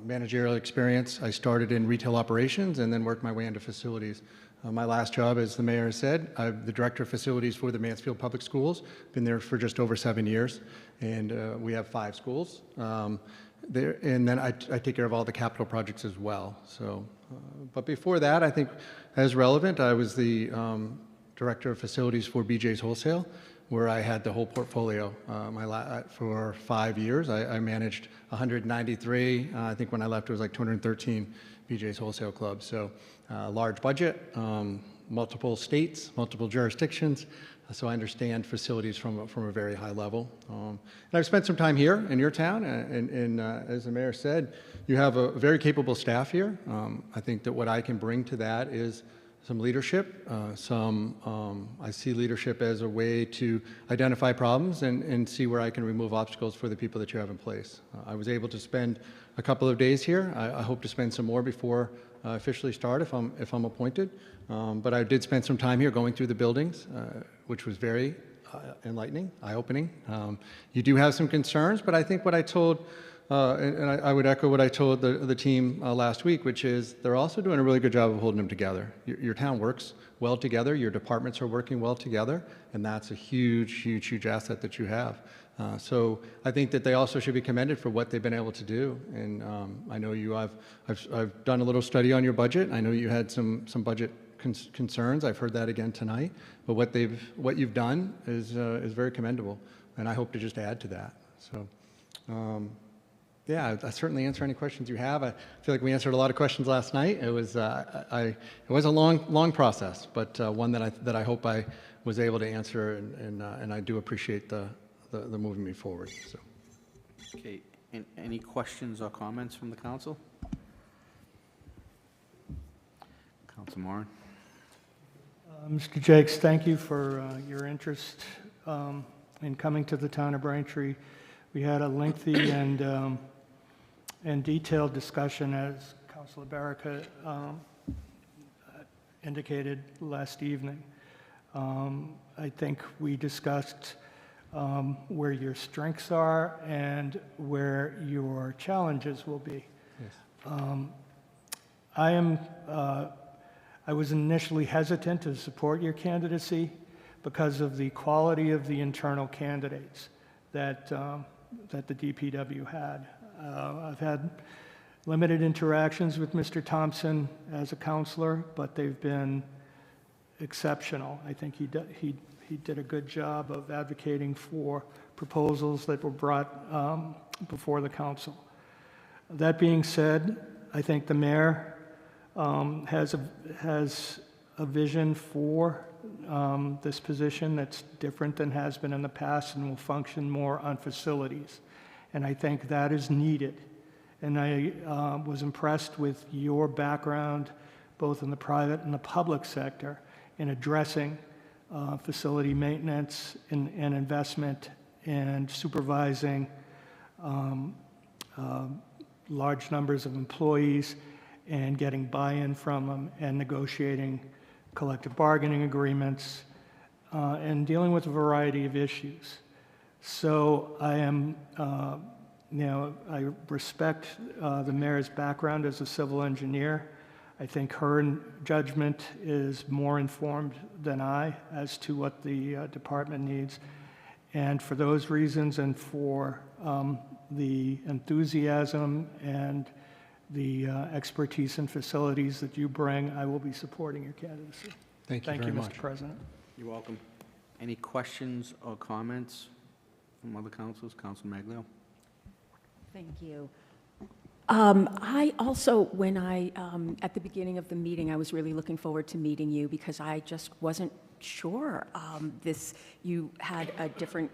managerial experience. I started in retail operations and then worked my way into facilities. My last job, as the mayor has said, I'm the director of facilities for the Mansfield Public Schools. Been there for just over 7 years, and we have 5 schools there. And then I take care of all the capital projects as well. So, but before that, I think as relevant, I was the director of facilities for BJ's Wholesale, where I had the whole portfolio. For 5 years, I managed 193. I think when I left, it was like 213 BJ's Wholesale clubs. So large budget, multiple states, multiple jurisdictions. So I understand facilities from a very high level. And I've spent some time here in your town, and as the mayor said, you have a very capable staff here. I think that what I can bring to that is some leadership. I see leadership as a way to identify problems and see where I can remove obstacles for the people that you have in place. I was able to spend a couple of days here. I hope to spend some more before I officially start if I'm appointed. But I did spend some time here going through the buildings, which was very enlightening, eye-opening. You do have some concerns, but I think what I told and I would echo what I told the team last week, which is they're also doing a really good job of holding them together. Your town works well together, your departments are working well together, and that's a huge asset that you have. So I think that they also should be commended for what they've been able to do. And I know I've done a little study on your budget. I know you had some budget concerns. I've heard that again tonight. But what you've done is very commendable, and I hope to just add to that. So. Yeah, I certainly answer any questions you have. I feel like we answered a lot of questions last night. It was it was a long process, but one that I hope I was able to answer, and I do appreciate the moving me forward. So. Okay, any questions or comments from the council? Council Moran. Mr. Jakes, thank you for your interest in coming to the town of Braintree. We had a lengthy and detailed discussion, as Councilor Barrica indicated last evening. I think we discussed where your strengths are and where your challenges will be. Yes. I was initially hesitant to support your candidacy because of the quality of the internal candidates that the DPW had. I've had limited interactions with Mr. Thompson as a counselor, but they've been exceptional. I think he did a good job of advocating for proposals that were brought before the council. That being said, I think the mayor has a vision for this position that's different than has been in the past and will function more on facilities. And I think that is needed. And I was impressed with your background, both in the private and the public sector, in addressing facility maintenance and investment and supervising large numbers of employees and getting buy-in from them and negotiating collective bargaining agreements and dealing with a variety of issues. So I am, I respect the mayor's background as a civil engineer. I think her judgment is more informed than I as to what the department needs. And for those reasons and for the enthusiasm and the expertise and facilities that you bring, I will be supporting your candidacy. Thank you very much. Mr. President. You're welcome. Any questions or comments from other councils? Council Maglio. Thank you. I also, when at the beginning of the meeting, I was really looking forward to meeting you because I just wasn't sure. You had a different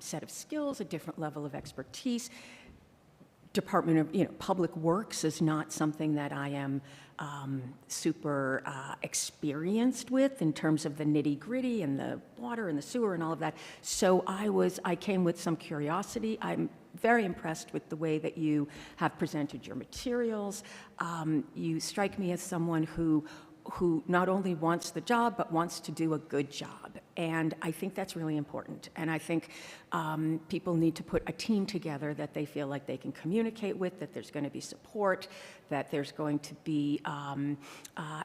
set of skills, a different level of expertise. Department of Public Works is not something that I am super experienced with in terms of the nitty-gritty and the water and the sewer and all of that. So I came with some curiosity. I'm very impressed with the way that you have presented your materials. You strike me as someone who not only wants the job, but wants to do a good job. And I think that's really important. And I think people need to put a team together that they feel like they can communicate with, that there's going to be support, that there's going to be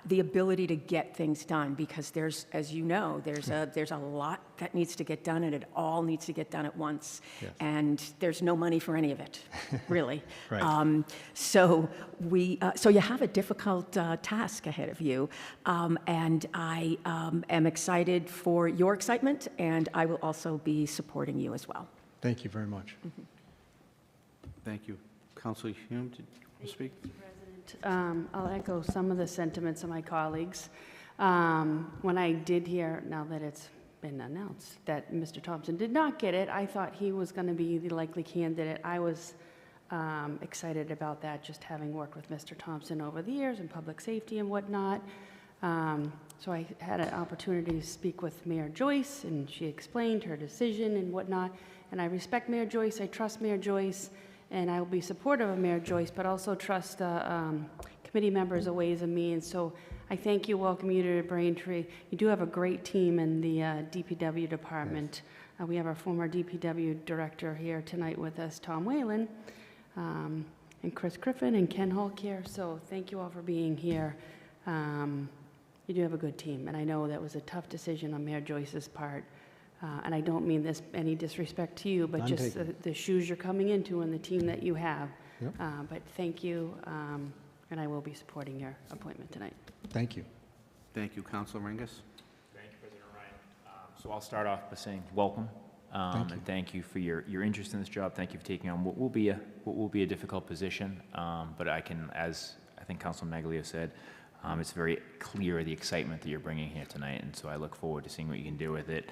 the ability to get things done. Because there's, as you know, there's a lot that needs to get done, and it all needs to get done at once. Yes. And there's no money for any of it, really. Right. So you have a difficult task ahead of you, and I am excited for your excitement, and I will also be supporting you as well. Thank you very much. Mm-hmm. Thank you. Councilor Hume, did you speak? I'll echo some of the sentiments of my colleagues. When I did hear, now that it's been announced, that Mr. Thompson did not get it, I thought he was going to be the likely candidate. I was excited about that, just having worked with Mr. Thompson over the years in public safety and whatnot. So I had an opportunity to speak with Mayor Joyce, and she explained her decision and whatnot. And I respect Mayor Joyce, I trust Mayor Joyce, and I will be supportive of Mayor Joyce, but also trust committee members of Ways and Means. So I thank you, welcome you to Braintree. You do have a great team in the DPW department. We have our former DPW director here tonight with us, Tom Whalen. and Chris Griffin and Ken Hulk here. So thank you all for being here. You do have a good team, and I know that was a tough decision on Mayor Joyce's part. And I don't mean this any disrespect to you, but None just taken. the shoes you're coming into and the team that you have. Yep. But thank you, and I will be supporting your appointment tonight. Thank you. Thank you, Councilor Ringus. Thank you, President Ryan. So I'll start off by saying welcome, Thank you. and thank you for your interest in this job. Thank you for taking on what will be a difficult position. But as I think Councilman Maglio said, it's very clear the excitement that you're bringing here tonight, and so I look forward to seeing what you can do with it.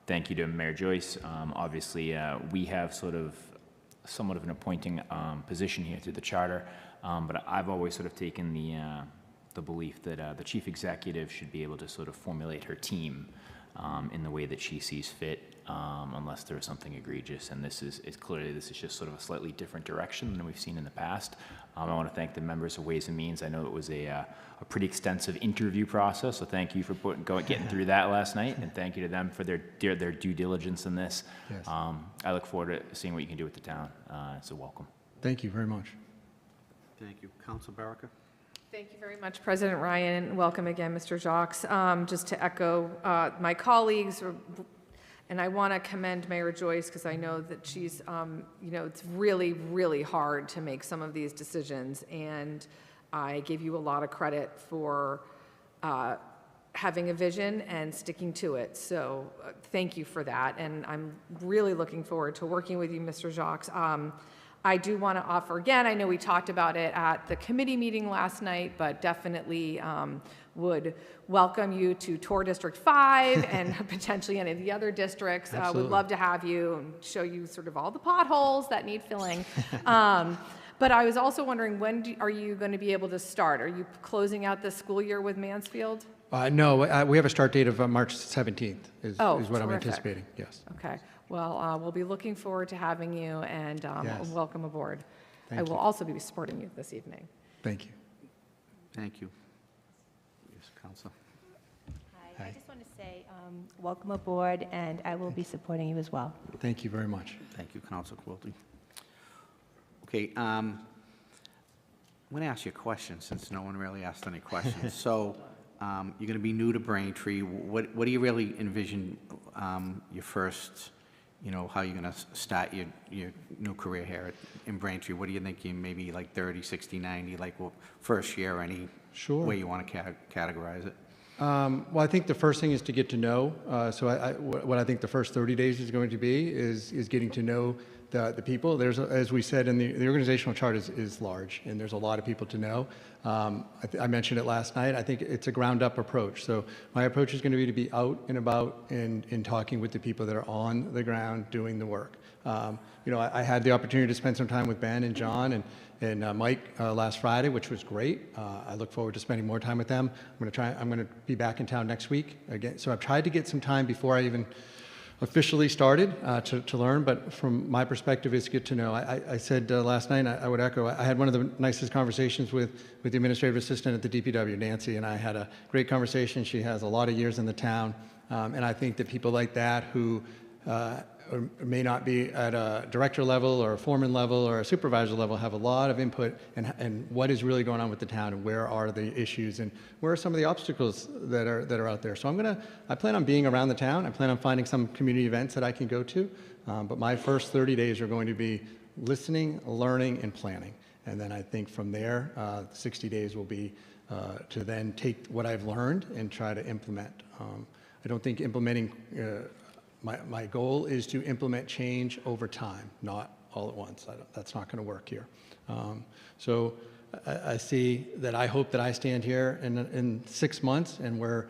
Thank you to Mayor Joyce. Obviously, we have somewhat of an appointing position here through the charter, but I've always sort of taken the belief that the chief executive should be able to sort of formulate her team in the way that she sees fit, unless there is something egregious. And this is just sort of a slightly different direction than we've seen in the past. I want to thank the members of Ways and Means. I know it was a pretty extensive interview process, so thank you for getting through that last night, and thank you to them for their due diligence in this. Yes. I look forward to seeing what you can do with the town. So welcome. Thank you very much. Thank you. Councilor Baraka? Thank you very much, President Ryan, and welcome again, Mr. Jacques. Just to echo my colleagues, and I want to commend Mayor Joyce because I know that she's, it's really, really hard to make some of these decisions, and I give you a lot of credit for having a vision and sticking to it. So thank you for that, and I'm really looking forward to working with you, Mr. Jacques. I do want to offer, again, I know we talked about it at the committee meeting last night, but definitely would welcome you to tour District 5 and potentially any of the other districts. Would Absolutely. love to have you and show you sort of all the potholes that need filling. But I was also wondering, when are you going to be able to start? Are you closing out the school year with Mansfield? No, we have a start date of March 17th is what I'm terrific. anticipating, yes. Okay. Well, we'll be looking forward to having you, and Yes. welcome aboard. I Thank will you. also be supporting you this evening. Thank you. Thank you. Yes, Councilor. Hi, Hi. I just want to say welcome aboard, and I will be supporting you as well. Thank you very much. Thank you, Councilor Quilty. Okay, I'm going to ask you a question since no one really asked any questions. So you're going to be new to Braintree. What do you really envision your first, how you're going to start your new career here in Braintree? What do you think you maybe like 30, 60, 90, first year, any Sure. way you want to categorize it? Well, I think the first thing is to get to know. So what I think the first 30 days is going to be is getting to know the people. There's, as we said, in the organizational chart is large, and there's a lot of people to know. I mentioned it last night. I think it's a ground-up approach. So my approach is going to be out and about and talking with the people that are on the ground doing the work. I had the opportunity to spend some time with Ben and John and Mike last Friday, which was great. I look forward to spending more time with them. I'm going to be back in town next week again. So I've tried to get some time before I even officially started to learn, but from my perspective, it's good to know. I said last night, I would echo, I had one of the nicest conversations with the administrative assistant at the DPW, Nancy, and I had a great conversation. She has a lot of years in the town, and I think that people like that who or may not be at a director level or a foreman level or a supervisor level have a lot of input and what is really going on with the town and where are the issues and where are some of the obstacles that are out there. So I plan on being around the town. I plan on finding some community events that I can go to. But my first 30 days are going to be listening, learning, and planning. And then I think from there, 60 days will be to then take what I've learned and try to implement. I don't think implementing my goal is to implement change over time, not all at once. That's not going to work here. So I see that I hope that I stand here in 6 months and we're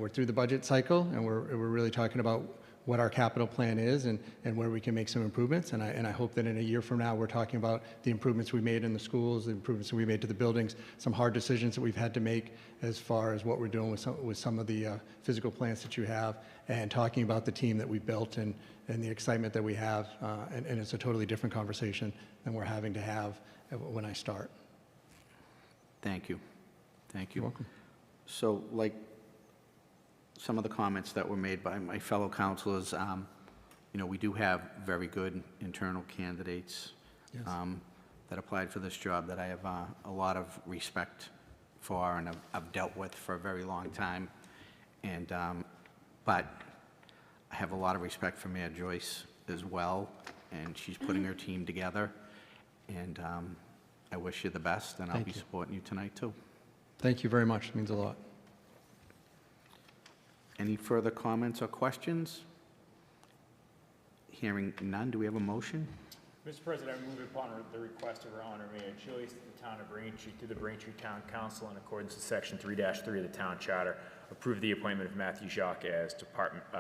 through the budget cycle and we're really talking about what our capital plan is and where we can make some improvements. And I hope that in a year from now, we're talking about the improvements we made in the schools, the improvements that we made to the buildings, some hard decisions that we've had to make as far as what we're doing with some of the physical plants that you have, and talking about the team that we built and the excitement that we have. And it's a totally different conversation than we're having to have when I start. Thank you. Thank you. You're welcome. So, some of the comments that were made by my fellow councilors, we do have very good internal candidates. that applied for this job that I have a lot of respect for and I've dealt with for a very long time. And, but I have a lot of respect for Mayor Joyce as well, and she's putting her team together. And I wish you the best, and I'll Thank be you. supporting you tonight, too. Thank you very much. It means a lot. Any further comments or questions? Hearing none, do we have a motion? Mr. President, I move upon the request of our Honor Mayor Joyce, the town of Braintree, to the Braintree Town Council in accordance with Section 3-3 of the Town Charter, approve the appointment of Matthew Jacques as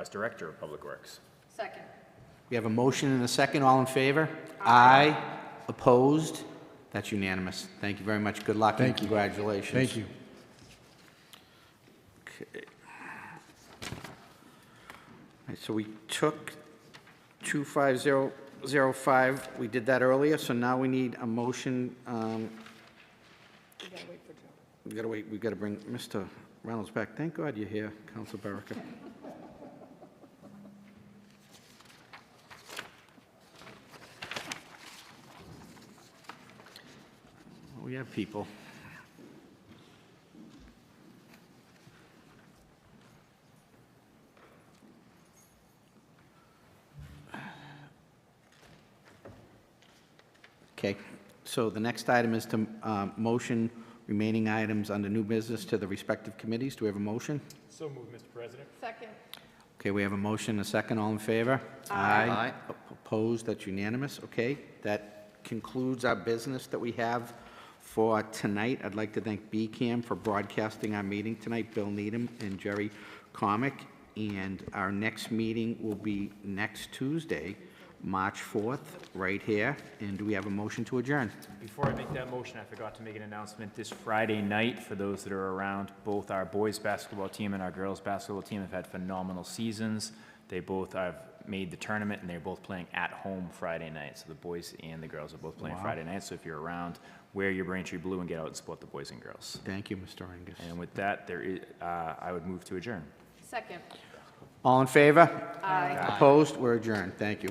Director of Public Works. Second. We have a motion and a second. All in favor? Aye. Opposed? That's unanimous. Thank you very much. Good luck and Thank you. congratulations. Thank you. Okay. All right, so we took 25005. We did that earlier, so now we need a motion. We gotta wait. We gotta bring Mr. Reynolds back. Thank God you're here, Council Baraka. We have people. Okay, so the next item is to motion remaining items under new business to the respective committees. Do we have a motion? So moved, Mr. President. Second. Okay, we have a motion, a second. All in favor? Aye. Opposed? That's unanimous. Okay, that concludes our business that we have for tonight. I'd like to thank BCAM for broadcasting our meeting tonight, Bill Needham and Jerry Comic. And our next meeting will be next Tuesday, March 4th, right here. And do we have a motion to adjourn? Before I make that motion, I forgot to make an announcement. This Friday night, for those that are around, both our boys basketball team and our girls basketball team have had phenomenal seasons. They both have made the tournament, and they're both playing at home Friday night. So the boys and the girls are both playing Friday night. So if you're around, wear your Braintree blue and get out and support the boys and girls. Thank you, Mr. Angus. And with that, I would move to adjourn. Second. All in favor? Aye. Opposed? We're adjourned. Thank you.